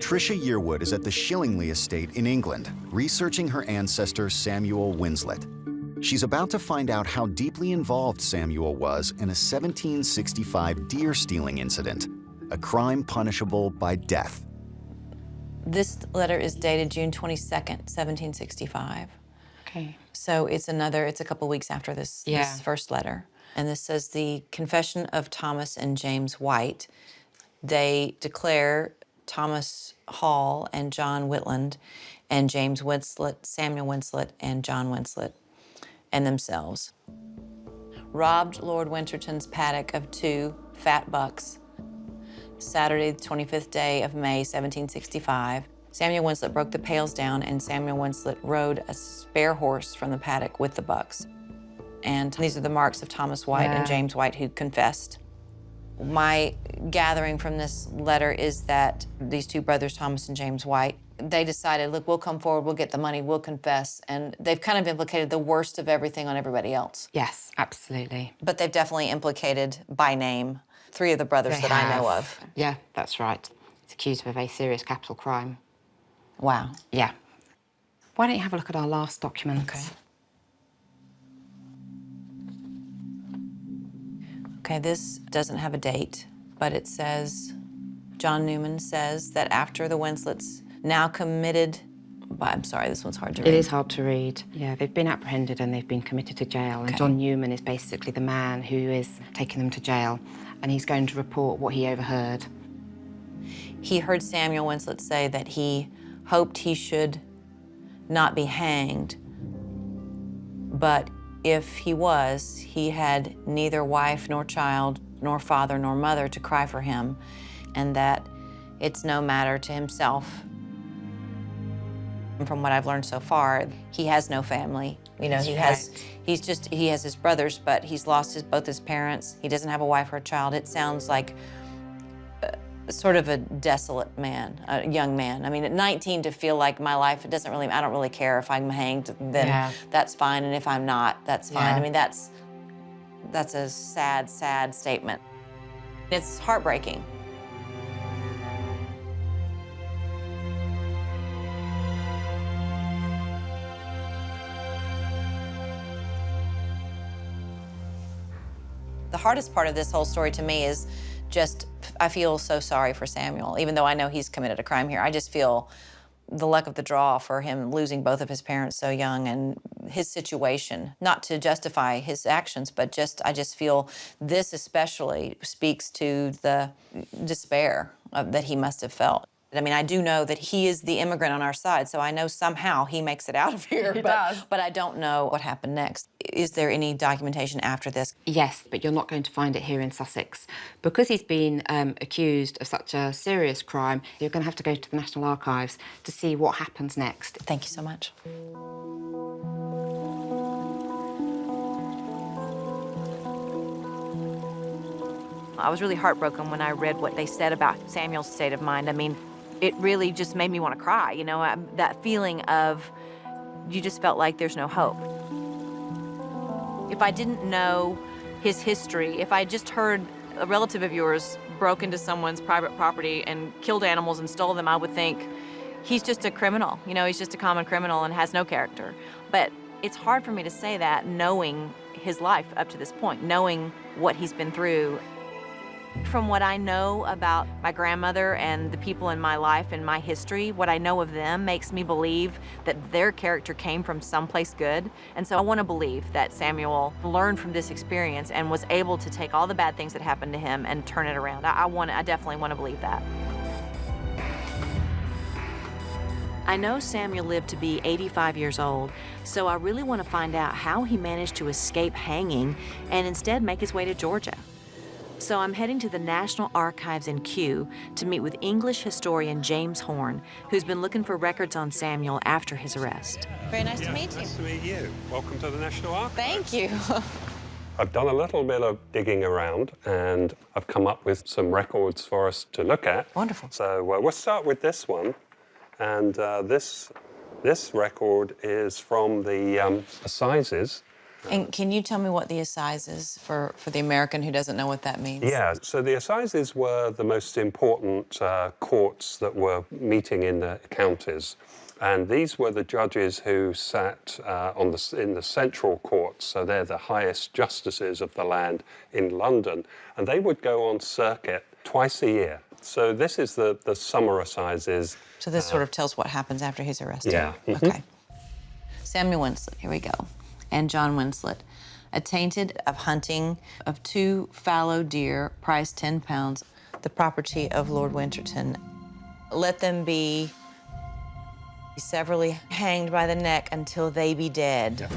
Trisha Yearwood is at the Shillinglee estate in England, researching her ancestor Samuel Winslet. She's about to find out how deeply involved Samuel was in a 1765 deer stealing incident, a crime punishable by death. This letter is dated June 22nd, 1765. Okay. So it's a couple weeks after this first letter. And this says, the confession of Thomas and James White. They declare Thomas Hall and John Whitland and James Winslet, Samuel Winslet and John Winslet, and themselves robbed Lord Winterton's paddock of 2 fat bucks Saturday, the 25th day of May, 1765. Samuel Winslet broke the pails down, and Samuel Winslet rode a spare horse from the paddock with the bucks. And these are the marks of Thomas White and James White, who confessed. My gathering from this letter is that these 2 brothers, Thomas and James White, they decided, look, we'll come forward, we'll get the money, we'll confess. And they've kind of implicated the worst of everything on everybody else. Yes, absolutely. But they've definitely implicated by name 3 of the brothers that I know of. Yeah, that's right. He's accused of a very serious capital crime. Wow. Yeah. Why don't you have a look at our last document? Okay. Okay, this doesn't have a date, but it says, John Newman says that after the Winslets now committed, I'm sorry, this one's hard to read. It is hard to read. Yeah, they've been apprehended and they've been committed to jail. And John Newman is basically the man who is taking them to jail, and he's going to report what he overheard. He heard Samuel Winslet say that he hoped he should not be hanged, but if he was, he had neither wife nor child, nor father nor mother to cry for him, and that it's no matter to himself. And from what I've learned so far, he has no family. You know, he has his brothers, but he's lost both his parents. He doesn't have a wife or a child. It sounds like sort of a desolate man, a young man. I mean, at 19, to feel like my life, I don't really care if I'm hanged, then that's fine, and if I'm not, that's fine. I mean, that's a sad, sad statement. It's heartbreaking. The hardest part of this whole story to me is just, I feel so sorry for Samuel, even though I know he's committed a crime here. I just feel the luck of the draw for him losing both of his parents so young, and his situation, not to justify his actions, but I just feel this especially speaks to the despair that he must have felt. I mean, I do know that he is the immigrant on our side, so I know somehow he makes it out of here, but I don't know what happened next. Is there any documentation after this? Yes, but you're not going to find it here in Sussex. Because he's been accused of such a serious crime, you're going to have to go to the National Archives to see what happens next. Thank you so much. I was really heartbroken when I read what they said about Samuel's state of mind. I mean, it really just made me want to cry, you know, that feeling of you just felt like there's no hope. If I didn't know his history, if I just heard a relative of yours broke into someone's private property and killed animals and stole them, I would think he's just a criminal. You know, he's just a common criminal and has no character. But it's hard for me to say that knowing his life up to this point, knowing what he's been through. From what I know about my grandmother and the people in my life and my history, what I know of them makes me believe that their character came from someplace good. And so I want to believe that Samuel learned from this experience and was able to take all the bad things that happened to him and turn it around. I definitely want to believe that. I know Samuel lived to be 85 years old, so I really want to find out how he managed to escape hanging and instead make his way to Georgia. So I'm heading to the National Archives in Kew to meet with English historian James Horn, who's been looking for records on Samuel after his arrest. Very nice to meet you. Nice to meet you. Welcome to the National Archives. Thank you. I've done a little bit of digging around, and I've come up with some records for us to look at. Wonderful. So we'll start with this one. And this record is from the assizes And can you tell me what the assize is for the American who doesn't know what that means? Yeah, so the assizes were the most important courts that were meeting in the counties. And these were the judges who sat in the central courts, so they're the highest justices of the land in London. And they would go on circuit twice a year. So this is the summer assizes. So this sort of tells what happens after he's arrested? Yeah. Okay. Samuel Winslet, here we go. And John Winslet, attainted of hunting of 2 fallow deer, price £10, the property of Lord Winterton. Let them be severally hanged by the neck until they be dead. Yeah.